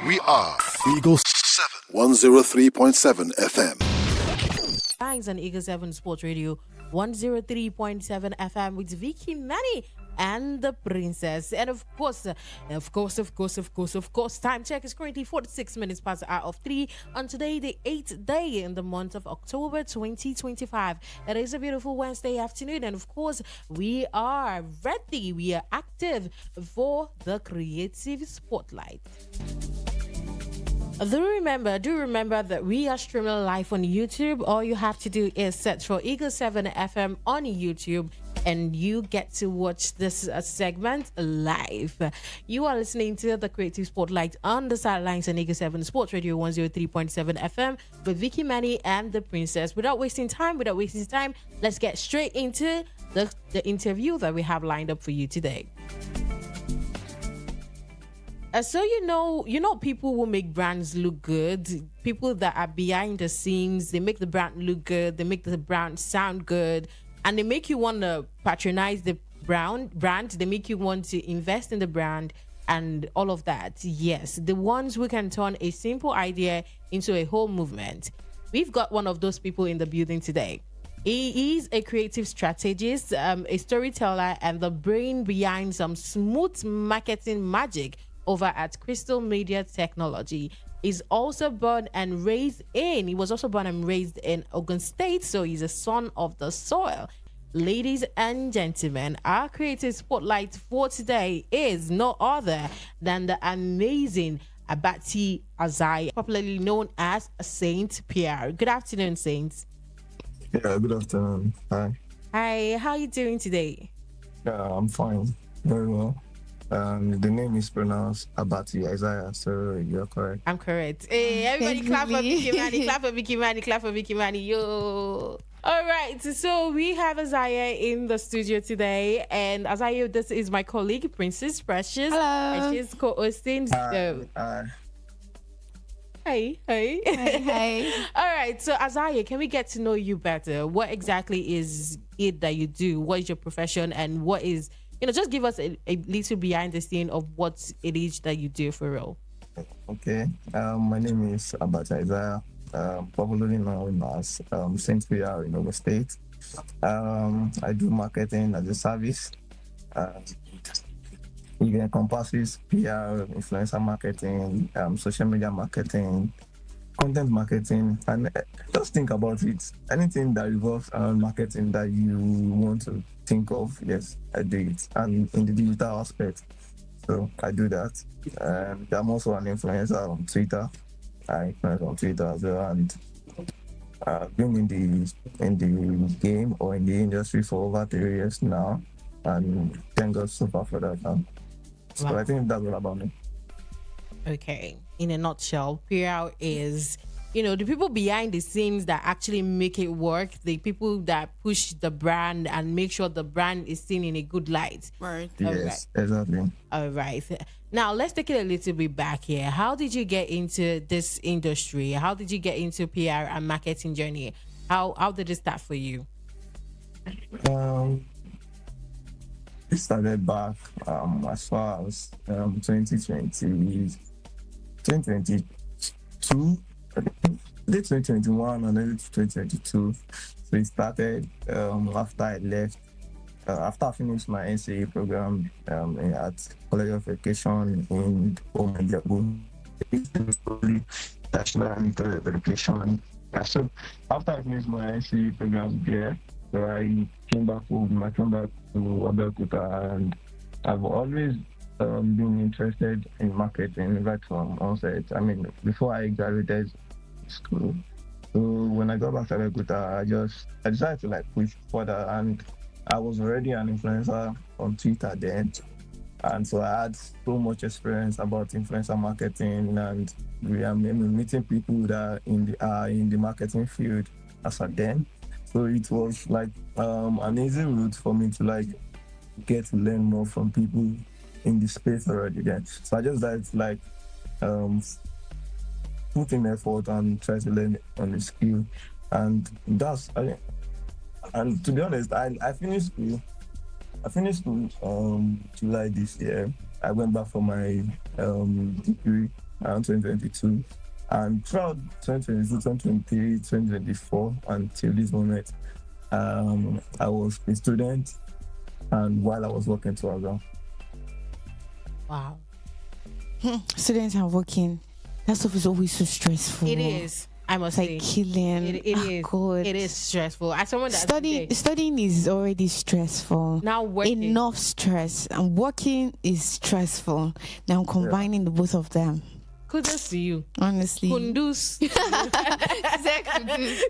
We are Eagle 7, 103.7 FM. Thanks on Eagle 7 Sports Radio 103.7 FM with Veekey, Manny, and the Princess. And of course, time check is currently 46 minutes past the hour of 3 on today, the 8th day in the month of October 2025. It is a beautiful Wednesday afternoon, and of course, we are ready, we are active for the Creative Spotlight. Do remember that we are streaming live on YouTube. All you have to do is search for Eagle 7 FM on YouTube, and you get to watch this segment live. You are listening to the Creative Spotlight on the sidelines on Eagle 7 Sports Radio 103.7 FM with Veekey, Manny, and the Princess. Without wasting time, let's get straight into the interview that we have lined up for you today. So you know, people will make brands look good. People that are behind the scenes, they make the brand look good. They make the brand sound good, and they make you want to patronize the brand. They make you want to invest in the brand and all of that. Yes, the ones who can turn a simple idea into a whole movement. We've got one of those people in the building today. He is a creative strategist, a storyteller, and the brain behind some smooth marketing magic over at Crystal Media Technology. He was also born and raised in Ogun State, so he's a son of the soil. Ladies and gentlemen, our creative spotlight for today is no other than the amazing Abati Azai, popularly known as Saint Pierre. Good afternoon, Saint. Yeah, good afternoon. Hi. Hi, how are you doing today? Yeah, I'm fine. Very well. The name is pronounced Abati Isaiah, so you're correct. I'm correct. Hey, everybody clap for Veekey, Manny, clap for Veekey, Manny, clap for Veekey, Manny, yo. All right, so we have Isaiah in the studio today, and Isaiah, this is my colleague, Princess Precious. Hello. And she's co-hosting. Hey. All right, so Isaiah, can we get to know you better? What exactly is it that you do? What is your profession, and what is... just give us a little behind the scene of what it is that you do for real. Okay. My name is Abati Isaiah, popularly known as Saint Pierre in Ogun State. I do marketing as a service. It encompasses PR, influencer marketing, social media marketing, content marketing, and just think about it. Anything that revolves around marketing that you want to think of, yes, I do it. And in the digital aspect, so I do that. And I'm also an influencer on Twitter. I influence on Twitter as well, and I've been in the game or in the industry for over 3 years now, and thank God so far for that. So wow. I think that's all about me. Okay, in a nutshell, PR is, the people behind the scenes that actually make it work, the people that push the brand and make sure the brand is seen in a good light. Right. Yes, exactly. All right. Now, let's take it a little bit back here. How did you get into this industry? How did you get into PR and marketing journey? How did it start for you? It started back as far as 2022, late 2021 and early 2022. So it started after I left, after I finished my NCA program at College of Education in Omen. Education. So after I finished my NCA program there, so I came back home. I came back to Abeokuta, and I've always been interested in marketing right from onset. I mean, before I graduated school. So when I got back to Abeokuta, I decided to push further, and I was already an influencer on Twitter then. And so I had so much experience about influencer marketing, and meeting people that are in the marketing field as at then. So it was an easy route for me to get to learn more from people in the space already then. So I just started put in effort and try to learn on the skill. And to be honest, I finished school. July this year. I went back for my degree around 2022. And throughout 2022, 2023, 2024, until this moment, I was a student, and while I was working too as well. Wow. Students are working. That stuff is always so stressful. It is. I must It's say. like killing. It is. God. It is stressful. As someone that Studying is already stressful. now working. Enough stress, and working is stressful. Now combining the both of them. Kudos to you. Honestly. Kundus.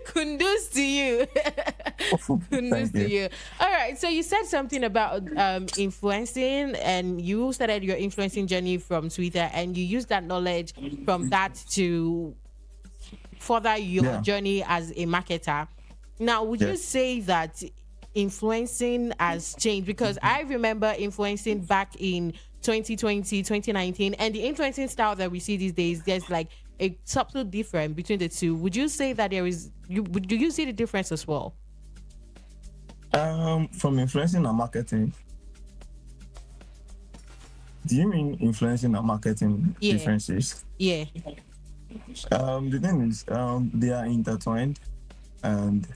Kundus to you. Kundus Thank to you. you. All right. So you said something about influencing, and you started your influencing journey from Twitter, and you used that knowledge from that to further your journey as a marketer. Now, would you say that influencing has changed? Because I remember influencing back in 2020, 2019, and the influencing style that we see these days, there's like a subtle difference between the two. Would you say that do you see the difference as well? From influencing and marketing. Do you mean influencing and marketing differences? Yeah. The thing is, they are intertwined, and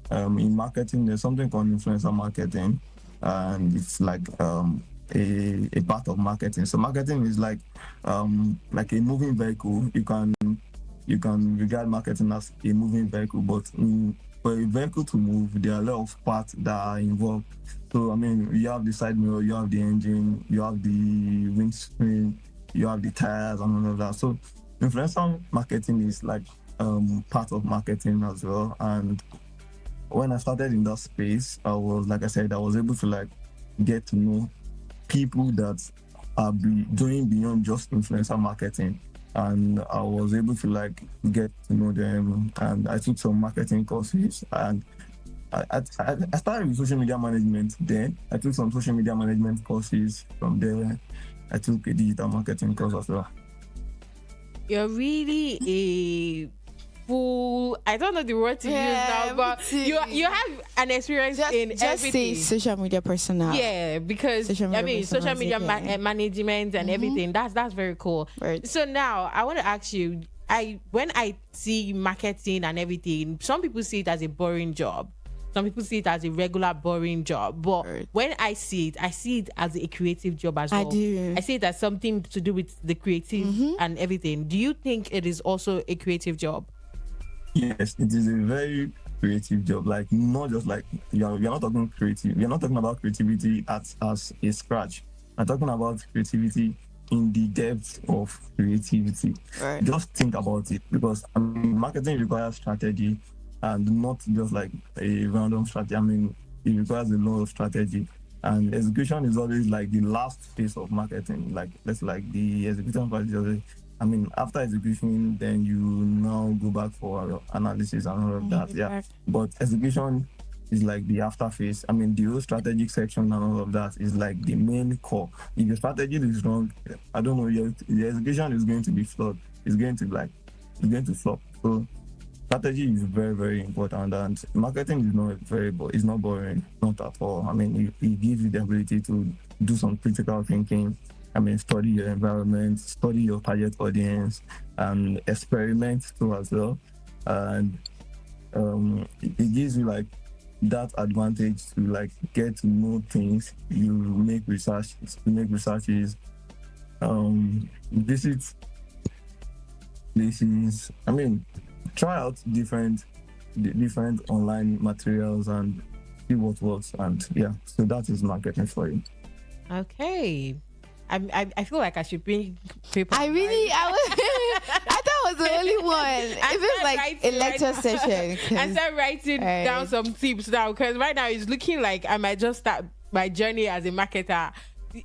in marketing, there's something called influencer marketing, and it's like a part of marketing. So marketing is like a moving vehicle. You can regard marketing as a moving vehicle, but for a vehicle to move, there are a lot of parts that are involved. So I mean, you have the side mirror, you have the engine, you have the windscreen, you have the tires, and all of that. So influencer marketing is like part of marketing as well. And when I started in that space, I was, like I said, I was able to like get to know people that are doing beyond just influencer marketing, and I was able to like get to know them. And I took some marketing courses, and I started with social media management. Then I took some social media management courses. From there, I took a digital marketing course as well. You're really a full, I don't know the word to use now, but you have an experience in just everything. say social media personnel. Yeah, because social media management and everything. That's very cool. Right. So now I want to ask you, when I see marketing and everything, some people see it as a boring job. Some people see it as a regular boring job, but when I see it as a creative job as well. I do. I see it as something to do with the creative and everything. Do you think it is also a creative job? Yes, it is a very creative job. Like, not just like you're not talking creative. You're not talking about creativity as a scratch. I'm talking about creativity in the depth of creativity. Right. Just think about it, because I mean, marketing requires strategy, and not just like a random strategy. I mean, it requires a lot of strategy, and execution is always like the last phase of marketing. Like, that's like the execution phase. I mean, after execution, then you now go back for analysis and all of that. Yeah, but execution is like the after phase. I mean, the whole strategic section and all of that is like the main core. If your strategy is wrong, I don't know, your execution is going to be flawed. It's going to flop. So strategy is very, very important, and marketing is not boring, not at all. I mean, it gives you the ability to do some critical thinking. I mean, study your environment, study your target audience, and experiment too as well. And it gives you like that advantage to like get to know things. You make researches, visit places. I mean, try out different online materials and see what works. And yeah, so that is marketing for you. Okay. I feel like I should bring paper. I thought I was the only one. It feels like a lecture session. And start writing down some tips now, because right now it's looking like I might just start my journey as a marketer.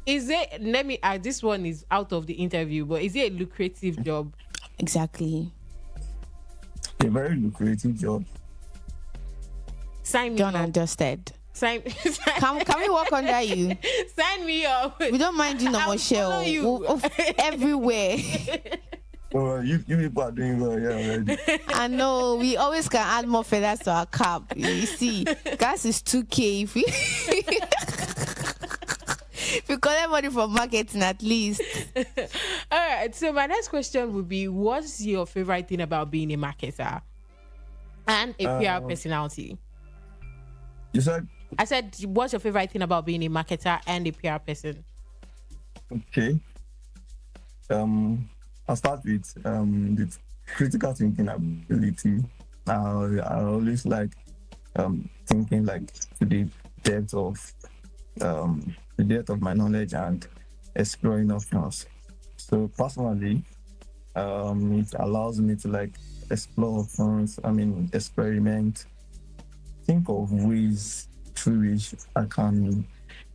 Is it? Let me ask. This one is out of the interview, but is it a lucrative job? Exactly. A very lucrative job. Sign me Done up. and dusted. Can we work under you? Sign me up. We don't mind you no more, Shell. Everywhere. Oh, you people are doing well, yeah, already. I know, we always can add more feathers to our cap. You see, gas is 2K. If we collect money from marketing, at least. All right. So my next question would be: what's your favorite thing about being a marketer and a PR personality? You said I said, what's your favorite thing about being a marketer and a PR person? okay. I'll start with the critical thinking ability. I always like thinking like to depth of the depth of my knowledge and exploring options. So personally, it allows me to like explore options. I mean, experiment, think of ways through which I can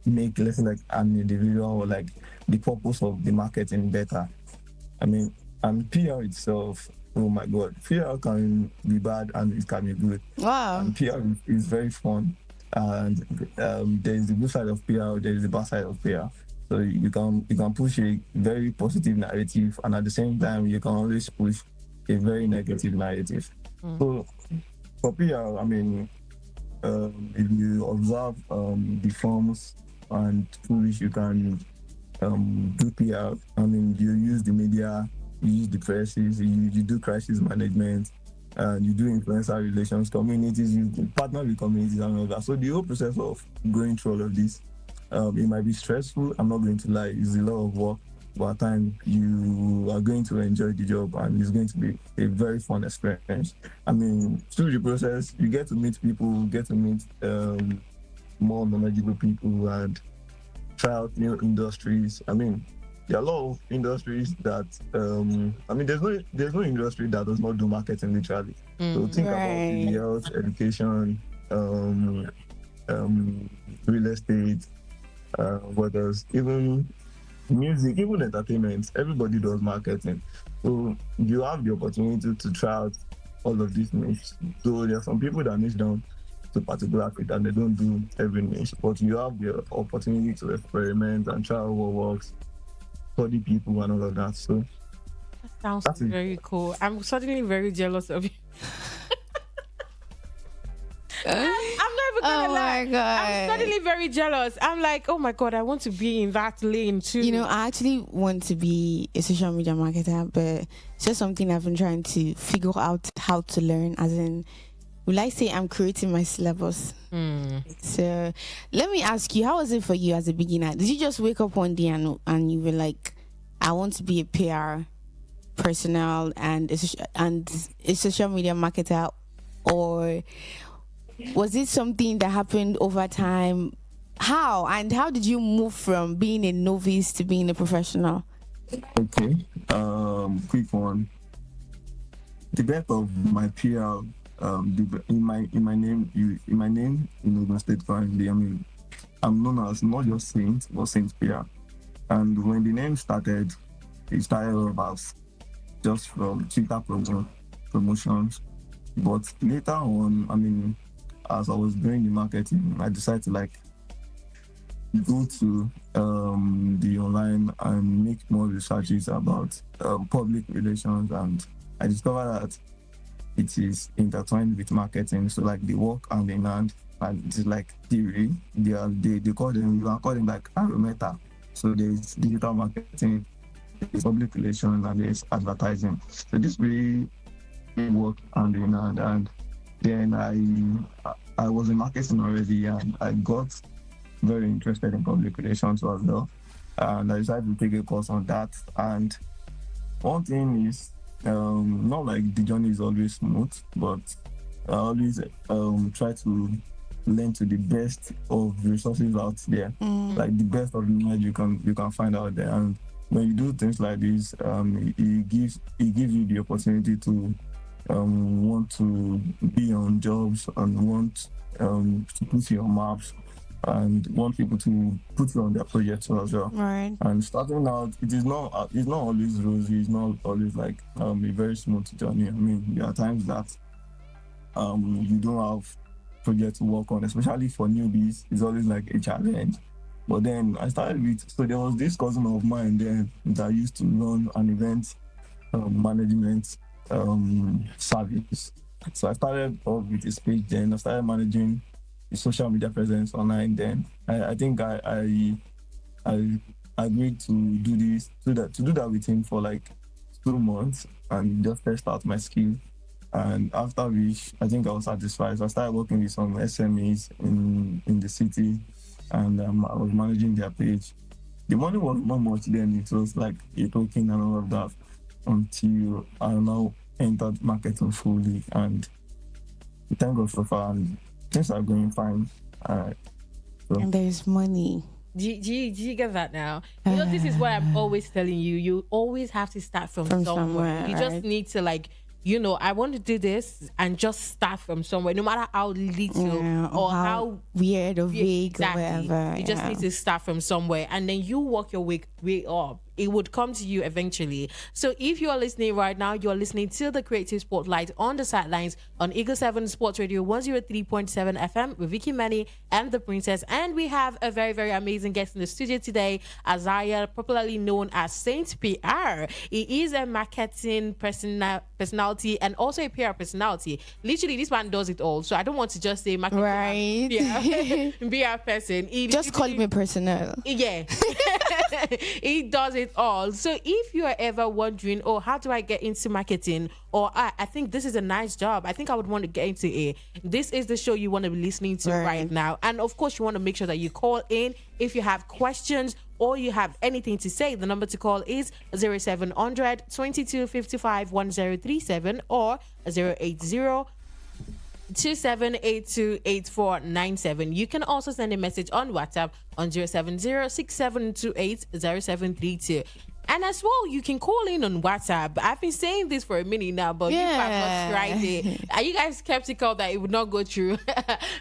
make, let's say, like an individual or like the purpose of the marketing better. I mean, and PR itself, oh my God, PR can be bad and it can be good. Wow. And PR is very fun. And there is the good side of PR, there is the bad side of PR. So you can push a very positive narrative, and at the same time, you can always push a very negative narrative. So for PR, I mean, if you observe the forms and through which you can do PR, I mean, you use the media, you use the presses, you do crisis management, and you do influencer relations, communities, you partner with communities and all that. So the whole process of going through all of this, it might be stressful. I'm not going to lie, it's a lot of work, but at times you are going to enjoy the job and it's going to be a very fun experience. I mean, through the process, you get to meet people, get to meet more knowledgeable people and try out new industries. I mean, there are a lot of industries that I mean, there's no industry that does not do marketing literally. So think about the health, education, real estate, what else, even music, even entertainment. Everybody does marketing. So you have the opportunity to try out all of these niches. So there are some people that niche down to particular fit and they don't do every niche, but you have the opportunity to experiment and try out what works, study people and all of that. So that sounds very cool. I'm suddenly very jealous of you. I'm not even gonna lie. My God. I'm suddenly very jealous. I'm like, oh my God, I want to be in that lane too. You know, I actually want to be a social media marketer, but it's just something I've been trying to figure out how to learn. As in, will I say I'm creating my syllabus? So let me ask you, how was it for you as a beginner? Did you just wake up one day and you were like, I want to be a PR personnel and a social media marketer, or was it something that happened over time? How did you move from being a novice to being a professional? okay, quick one. The birth of my PR, in my name in Ogun State currently. I mean, I'm known as not just Saint, but Saint PR. And when the name started, it started off as just from Twitter promotions. But later on, I mean, as I was doing the marketing, I decided to like go to the online and make more researches about public relations, and I discovered that it is intertwined with marketing. So like they work hand in hand, and it's like theory. They call them, you can call them like arometa. So there's digital marketing, there's public relations, and there's advertising. So this really work hand in hand. And then I was in marketing already, and I got very interested in public relations as well. And I decided to take a course on that. And one thing is, not like the journey is always smooth, but I always try to learn to the best of resources out there, like the best of the knowledge you can find out there. And when you do things like this, it gives you the opportunity to want to be on jobs and want to put you on maps and want people to put you on their projects as well. Right. And starting out, it's not always rosy. It's not always like a very smooth journey. I mean, there are times that you don't have projects to work on, especially for newbies. It's always like a challenge. But then I started with, so there was this cousin of mine there that used to run an event management service. So I started off with his page. Then I started managing the social media presence online. Then I think I agreed to do that with him for like 2 months and just test out my skill. And after which, I think I was satisfied. So I started working with some SMEs in the city, and I was managing their page. The money was not much then. It was like a token and all of that until I now entered marketing fully. And thank God so far, and things are going fine. And there's money. Do you get that now? You know, this is what I'm always telling you. You always have to start from somewhere. You just need to like, you know, I want to do this and just start from somewhere, no matter how little or how weird or vague or whatever. You just need to start from somewhere, and then you work your way up. It would come to you eventually. So if you are listening right now, you are listening to the Creative Spotlight on the Sidelines on Eagle 7 Sports Radio 103.7 FM with Veekey Manny and the Princess. And we have a very, very amazing guest in the studio today, Isaiah, popularly known as Saint PR. He is a marketing personality and also a PR personality. Literally, this man does it all. So I don't want to just say marketing, right? PR person. Just call him a personnel. Yeah. He does it all. So if you are ever wondering, oh, how do I get into marketing? Or I think this is a nice job, I think I would want to get into it. This is the show you want to be listening to right now. And of course, you want to make sure that you call in if you have questions or you have anything to say. The number to call is 0700 2255 1037 or 080 27828497. You can also send a message on WhatsApp on 07067280732. And as well, you can call in on WhatsApp. I've been saying this for a minute now, but you have not tried it. Are you guys skeptical that it would not go through?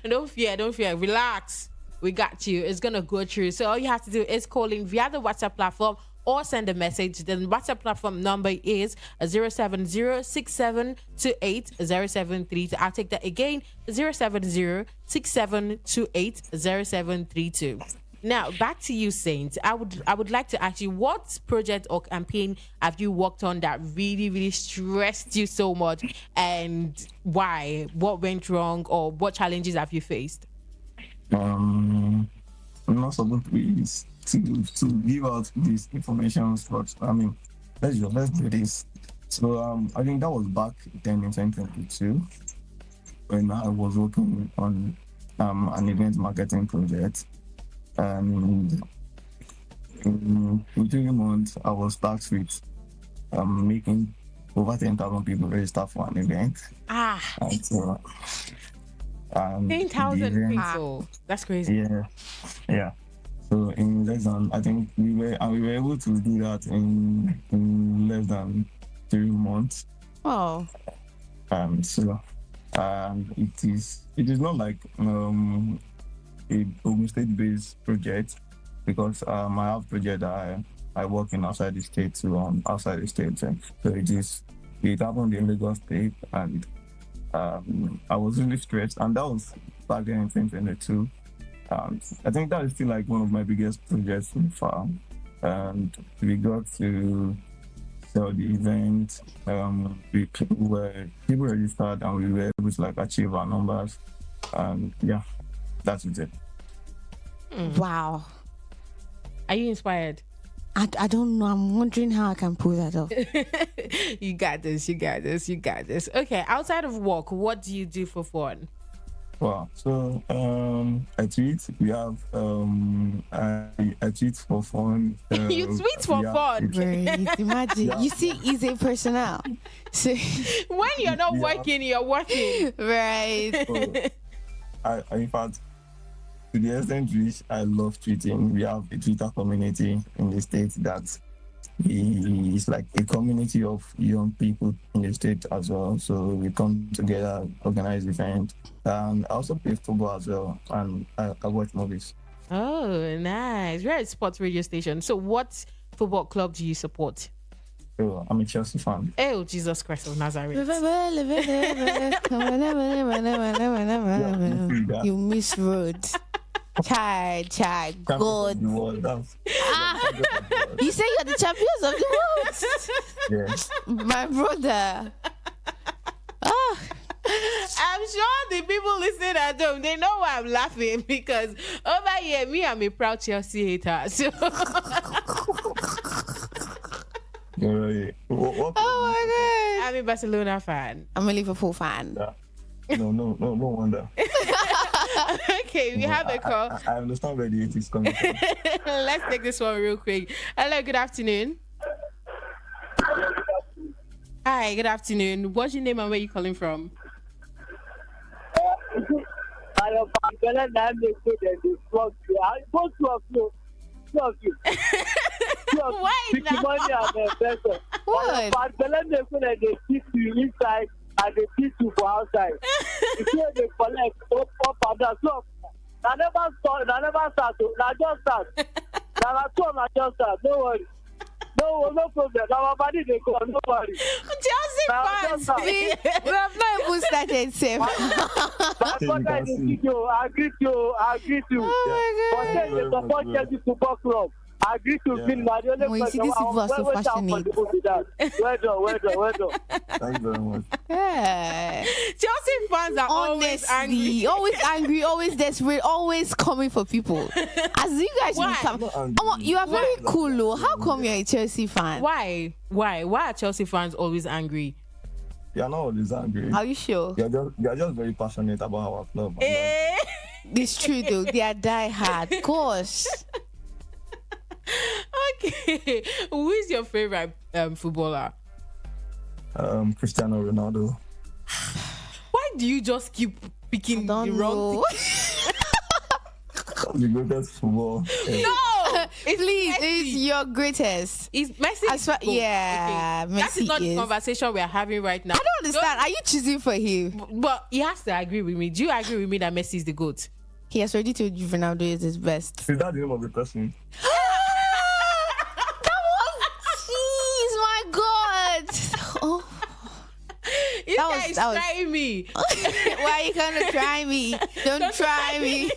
Don't fear. Relax. We got you. It's going to go through. So all you have to do is call in via the WhatsApp platform or send a message. The WhatsApp platform number is 07067280732. I'll take that again, 07067280732. Now, back to you, Saint. I would like to ask you, what project or campaign have you worked on that really, really stressed you so much, and why? What went wrong, or what challenges have you faced? I'm not supposed to give out these information, but I mean, let's do this. So I think that was back then in 2022 when I was working on an event marketing project. And in 3 months, I was tasked with making over 10,000 people register for an event. And so, 10,000 people. That's crazy. Yeah. So in less than, I think we were able to do that in less than 3 months. Oh. So it is not like a Ogun State-based project, because I have project that I work in outside the state to outside the state. And so it happened in Lagos State, and I was really stressed, and that was back then in 2022. I think that is still like one of my biggest projects so far. And we got to sell the event. People registered, and we were able to like achieve our numbers. And yeah, that's it. Wow. Are you inspired? I don't know. I'm wondering how I can pull that off. You got this. Okay, outside of work, what do you do for fun? Wow. So I tweet. We have I tweet for fun. You tweet for fun. Right. Imagine. You see, he's a personnel. So when you're not working, you're working. Right. So, in fact, to the extent which I love tweeting, we have a Twitter community in the state that is like a community of young people in the state as well. So we come together, organize events, and I also play football as well, and I watch movies. Oh, nice. We're at sports radio station. So what football club do you support? So I'm a Chelsea fan. Oh, Jesus Christ of Nazareth. You miss road. Child, God. You say you're the champions of the world. Yes. My brother. Oh. I'm sure the people listening at home, they know why I'm laughing, because over here, me, I'm a proud Chelsea hater. So Alright. What Oh my I'm a Barcelona fan. God. I'm a Liverpool fan. Yeah. No wonder. Okay, we have a call. I understand where the 80s coming from. Let's take this one real quick. Hello, good afternoon. Hi, good afternoon. What's your name and where you calling from? I am Bangala and they say that they flog you. I want to flog you. Why now? Money and investment. What? Bangala they say that they teach you inside and they teach you for outside. You see they collect up and down. So, I never start. I just start. I just start. Don't worry. No problem. Now my body they go. No worry. Chelsea fans. We have not even started safe. My brother in the studio, I greet you. Oh But then the support Chelsea Football Club. I agree to Yeah. Vin. I only Oh, you see, these people are so passionate. Well done. Thank you very much. Yeah. Chelsea fans are always angry. Honestly, always angry, always desperate, always coming for people. As you guys Why? will come. Not angry. You are very Why? cool, though. How come you're a Chelsea fan? Why are Chelsea fans always angry? You are not always angry. Are you sure? You are just very passionate about our club. Eh? It's true, though. They are die hard. Of course. Okay. Who is your favorite footballer? Cristiano Ronaldo. Why do you just keep picking the Don't wrong know. The greatest football. No! Please, Messi. it's your greatest. Is Messi? As far- goat. yeah, Okay. That is Messi not the is. conversation we are having right now. I don't understand. Are you choosing for him? But he has to agree with me. Do you agree with me that Messi is the GOAT? He has already told you Ronaldo is his best. Is that the name of the person? Jeez, my God. Oh, This That guy was- is that was- trying me. why are you gonna try me? Don't try me.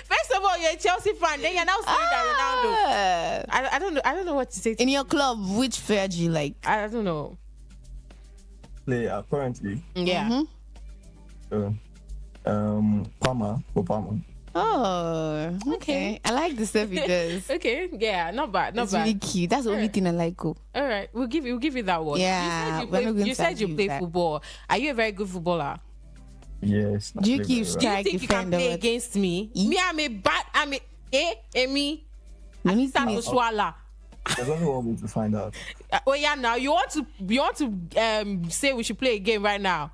First of all, you're a Chelsea fan. Then you're now saying that Ronaldo. Ah. I don't know what to say. In your club, which player do you like? I don't know. Player currently. Yeah. Palmer. Oh, okay. I like the stuff he does. Okay. Yeah. Not bad. Not It's bad. really cute. That's the only thing I like. Go. All right. We'll give you that one. Yeah, we're not going You to said you argue play that. football. Are you a very good footballer? Yes. Do you I play keep very well. Do you Strike think you can defender play with- against me? E? Me, I'm a bad. Me. The only Start thing to is, swallow. There's only one way to find out. Oh yeah. Now you want to say we should play a game right now.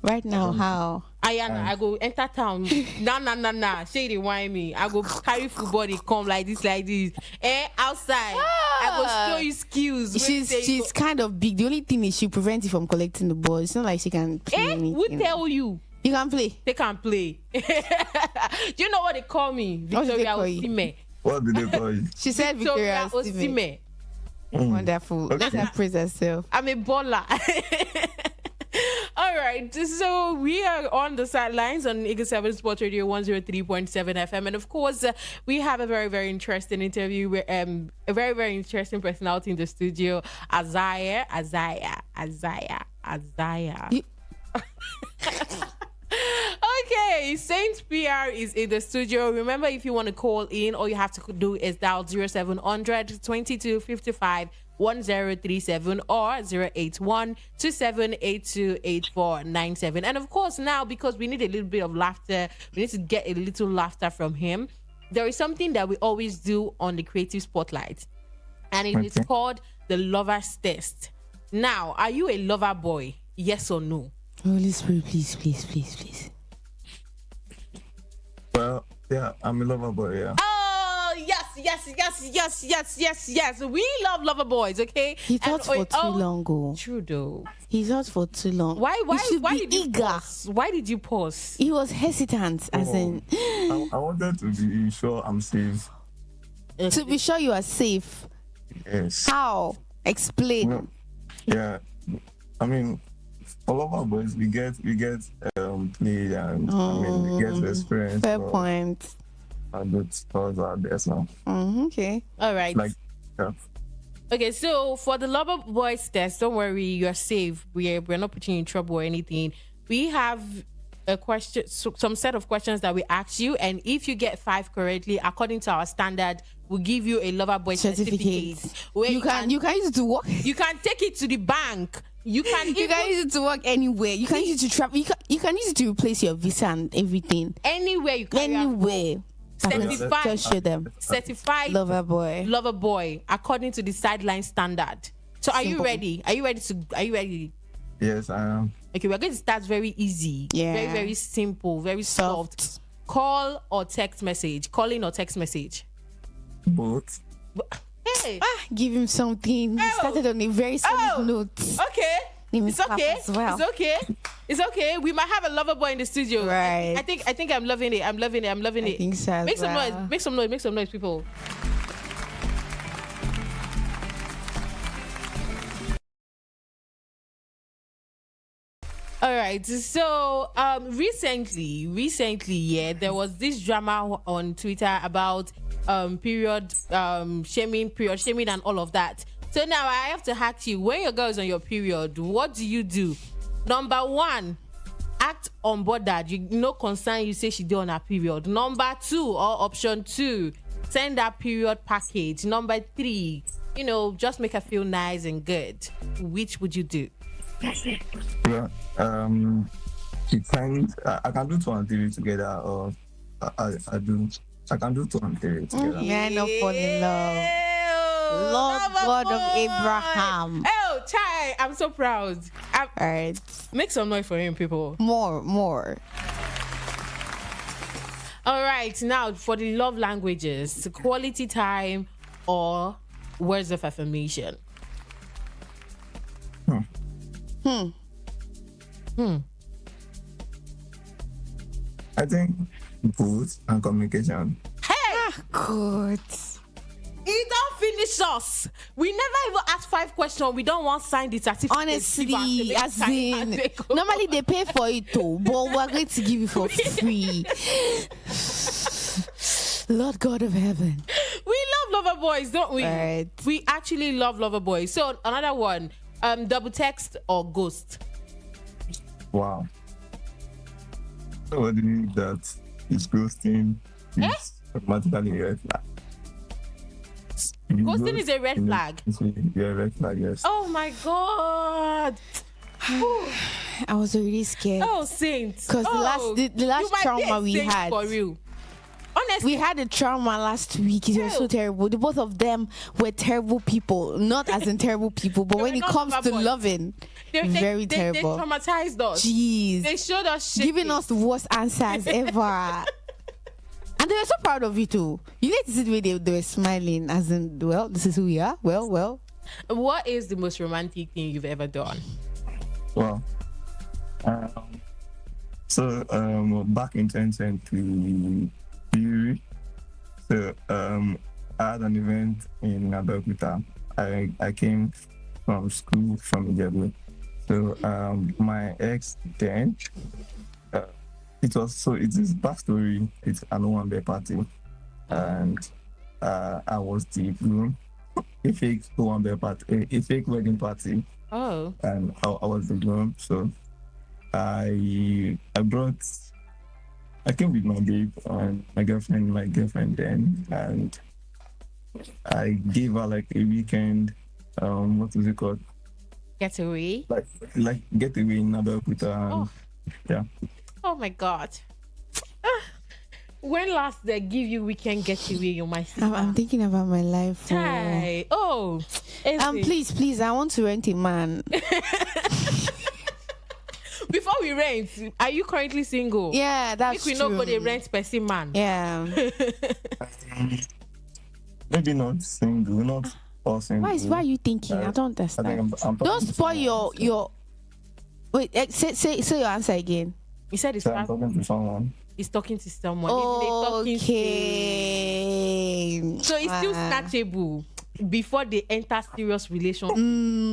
right now, how? Ayana, I go enter town. Nah. Shady wine me. I go carry football. They come like this. Outside. I go show you skills. When you say you She's kind of big. The only thing is she prevents you from collecting the ball. It's not like she can play anything. Who tell you? You can play. They can play. Do you know what they call me? What do they Victoria call you? Osimhen. What did they call you? She said Victoria Victoria Osimhen. Osimhen. Wonderful. Okay. Let her praise herself. I'm a baller. All right, so we are on the sidelines on Eagle 7 Sports Radio 103.7 FM. And of course, we have a very, very interesting interview with a very, very interesting personality in the studio, Isaiah. You- Okay, Saint PR is in the studio. Remember, if you want to call in, all you have to do is dial 0700 22 55 1037 or 081 2782 8497. And of course, now because we need a little bit of laughter, we need to get a little laughter from him. There is something that we always do on the Creative Spotlight, and it is Okay. called the Lover's Test. Now, are you a lover boy? Yes or no? Holy Spirit, please. Well, yeah, I'm a lover boy, yeah. Oh, yes. We love lover boys, okay? He thought for too long ago. True though. He thought for too long. Why He should why be did you eager. pause? Why did you pause? He was hesitant, as in I wanted to be sure I'm safe. to be sure you are safe. Yes. How? Explain. No, yeah. I mean, all of our boys, we get play and we get experience. Fair so point. our good scores are there now. Okay. All right. Like, yeah. Okay, so for the lover boys test, don't worry, you're safe. We're not putting you in trouble or anything. We have a question, some set of questions that we ask you, and if you get 5 correctly, according to our standard, we'll give you a lover boy certificate. Where You can use it to work. You can take it to the bank. You can You can use it to work anywhere. You can use it to travel. You can use it to replace your visa and everything. anywhere you can. Anywhere. Certified. Just show them. Certified Lover boy. according to the sideline standard. So are you Simple. ready? Are you ready? Yes, I am. Okay, we're going to start very easy. Yeah. Very, very simple, very soft. Call or text message. Calling or text message. Both. Hey. Give him something. He started on a very solid note. Okay. Name It's is Papa okay. as well. It's okay. It's okay. We might have a lover boy in the studio. Right. I think I'm loving it. I'm loving it. I think so as Make some well. noise. Make some noise. Make some noise, people. All right. So recently, yeah, there was this drama on Twitter about period shaming and all of that. So now I have to ask you, when your girl is on your period, what do you do? Number 1, act unbothered. You no concern you say she did on her period. Number 2, or option 2, send her period package. Number 3, just make her feel nice and good. Which would you do? Well, depends. I can do 2 and 3 together, or I can do 2 and 3 together. Yeah, no fall in love. Lord God of Abraham. Oh, Chai, I'm so proud. All right. Make some noise for him, people. More. All right, now for the love languages, quality time or words of affirmation. I think both and communication. Hey, Good. he don't finish us. We never even ask 5 questions. We don't want sign the certificate. Honestly, as in, normally they pay for it too, but we're going to give you for free. Lord God of heaven. We love lover boys, don't we? Right. We actually love lover boys. So another one, double text or ghost. Wow. Nobody knew that it's ghosting is automatically a red flag. Ghosting is a red flag. It's a red flag, yes. Oh my God. I was already scared. Oh, saints. Because the last You might be trauma a we saint had. for real. Honestly, We had a trauma last week. It was so Ew. terrible. The both of them were terrible people. Not as in terrible people, but They when were it not comes lover to boys. loving, they very they terrible. traumatized us. Jeez. They showed us shit. Giving us the worst answers ever. And they were so proud of you too. You need to see the way they were smiling, as in, well, this is who we are. Well. What is the most romantic thing you've ever done? Wow. Back in 2020, I had an event in Abeokuta. I came from school from Ijebu. So my ex then, it is backstory. It's an Owambe party, and I was the groom. A fake Owambe party, a fake wedding party, Oh. and I was the groom. So I came with my babe and my girlfriend then, and I gave her like a weekend, what is it called? Getaway. Like getaway in Abeokuta. Oh. Yeah. Oh my God. When last they give you weekend getaway, you might see. I'm thinking about my life. Hi. Oh. Please, I want to rent a man. Before we rent, are you currently single? Yeah, that's If we true. know go they rent person man. Yeah. Maybe not single, not all single. Why are you thinking? I don't I think understand. I'm Don't talking to spoil someone. your. Wait, say your answer again. He said So I'm talking to someone. he's talking to someone. It's the talking stage. Okay. So it's still snatchable before they enter serious relationship.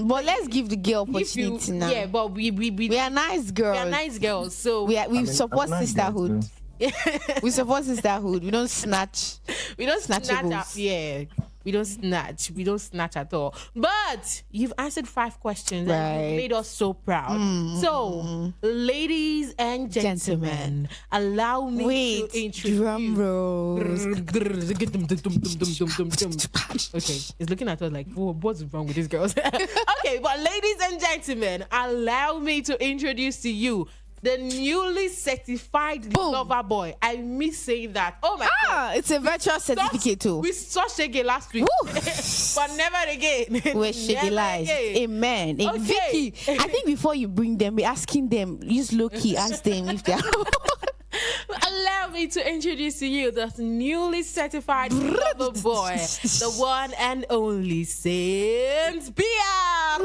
But let's give the girl If you- opportunity now. Yeah, but we We are nice girls. are nice girls. So We support I'm not sisterhood. against We support sisterhood. We don't snatch. we don't snatch snatchables. up. Yeah. We don't snatch. We don't snatch at all. But you've answered 5 questions and you've made us so proud. So, ladies and gentlemen, allow me to introduce. Drum rolls. Okay, it's looking at us like, what's wrong with these girls? Okay, but ladies and gentlemen, allow me to introduce to you the newly certified lover boy. I miss saying that. Oh my God. It's a virtual certificate too. We saw Shege last week, but never again. We're SIDELINES. Amen. Okay. Vicky, I think before you bring them, be asking them, use low key, ask them if they are. Allow me to introduce to you the newly certified lover boy, the one and only Saint Pierre.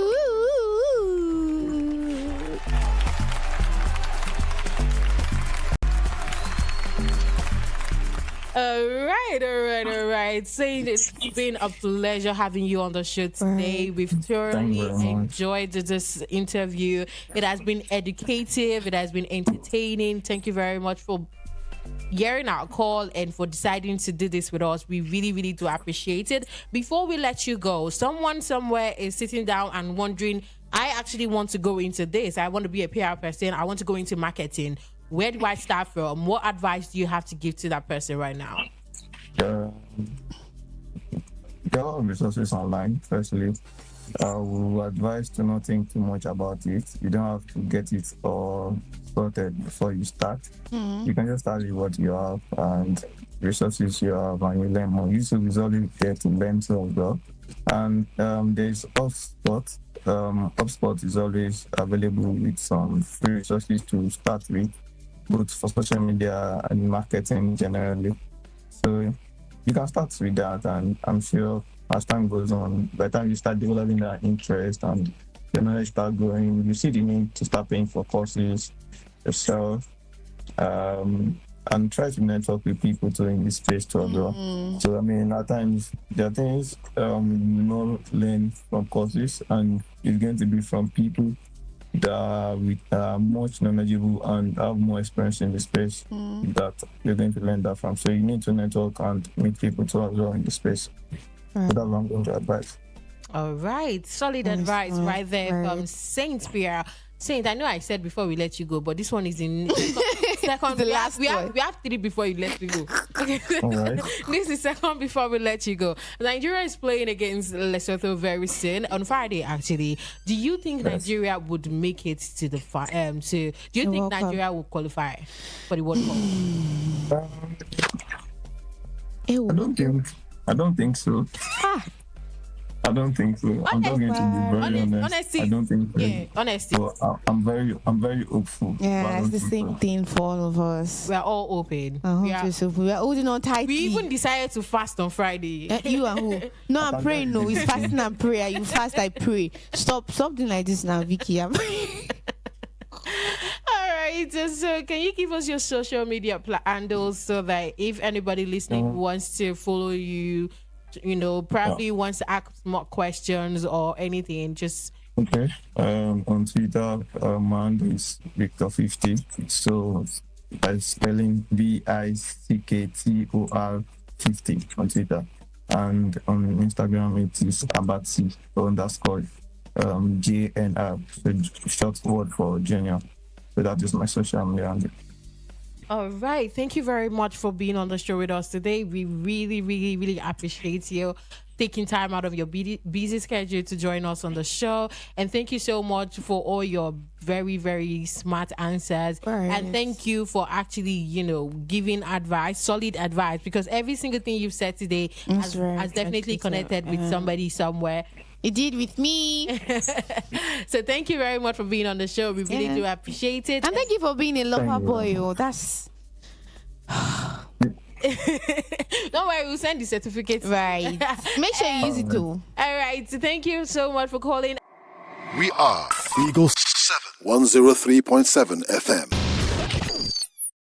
All right. Saying it's been a pleasure having you on the show today. We've thoroughly enjoyed this interview. It has been educative. It has been entertaining. Thank you very much for hearing our call and for deciding to do this with us. We really, really do appreciate it. Before we let you go, someone somewhere is sitting down and wondering, I actually want to go into this. I want to be a PR person. I want to go into marketing. Where do I start from? What advice do you have to give to that person right now? There are a lot of resources online. Firstly, I will advise to not think too much about it. You don't have to get it all sorted before you start. You can just start with what you have and resources you have, and you learn more. YouTube is always there to learn so as well. And there's HubSpot. HubSpot is always available with some free resources to start with, both for social media and marketing generally. So you can start with that, and I'm sure as time goes on, by the time you start developing that interest and the knowledge start growing, you see the need to start paying for courses yourself, and try to network with people too in this space too as well. So I mean, at times there are things you know learn from courses, and it's going to be from people that are much knowledgeable and have more experience in the space that you're going to learn that from. So you need to network and meet people too as well in the space. So that's what I'm going to advise. All right, solid advice right there from Saint Pierre. Saint, I know I said before we let you go, but this one is in second. The last we have 3 before you let me go. Okay. All right. This is second before we let you go. Nigeria is playing against Lesotho very soon on Friday. Actually, do you think Nigeria would make it to the do you think Nigeria will qualify for the World Cup? I don't think so. I don't think so. I'm not going to be very honest. Honesty. I don't think so. Yeah, honesty. So I'm very hopeful. Yeah, it's the same thing for all of us. We are all open. We are holding on tightly. We even decided to fast on Friday. You and who? No, I'm praying. No, it's fasting and prayer. You fast, I pray. Stop doing like this now, Vicky. All right. So, can you give us your social media handles so that if anybody listening wants to follow you, probably wants to ask more questions or anything, just okay. On Twitter, my is Victor50. So by spelling VICKTOR 50 on Twitter, and on Instagram it is Abatsi _JNR, so short word for junior. So that is my social media handle. All right. Thank you very much for being on the show with us today. We really, really, really appreciate you taking time out of your busy schedule to join us on the show. And thank you so much for all your very, very smart answers. Right. And thank you for actually, giving advice, solid advice, because every single thing you've said today has definitely connected with somebody somewhere. It did with me. So thank you very much for being on the show. We really do appreciate it. And thank you for being a lover boy. That's don't worry, we'll send the certificate. right. Make sure you use it too. All right. So thank you so much for calling. We are Eagle 7 103.7 FM.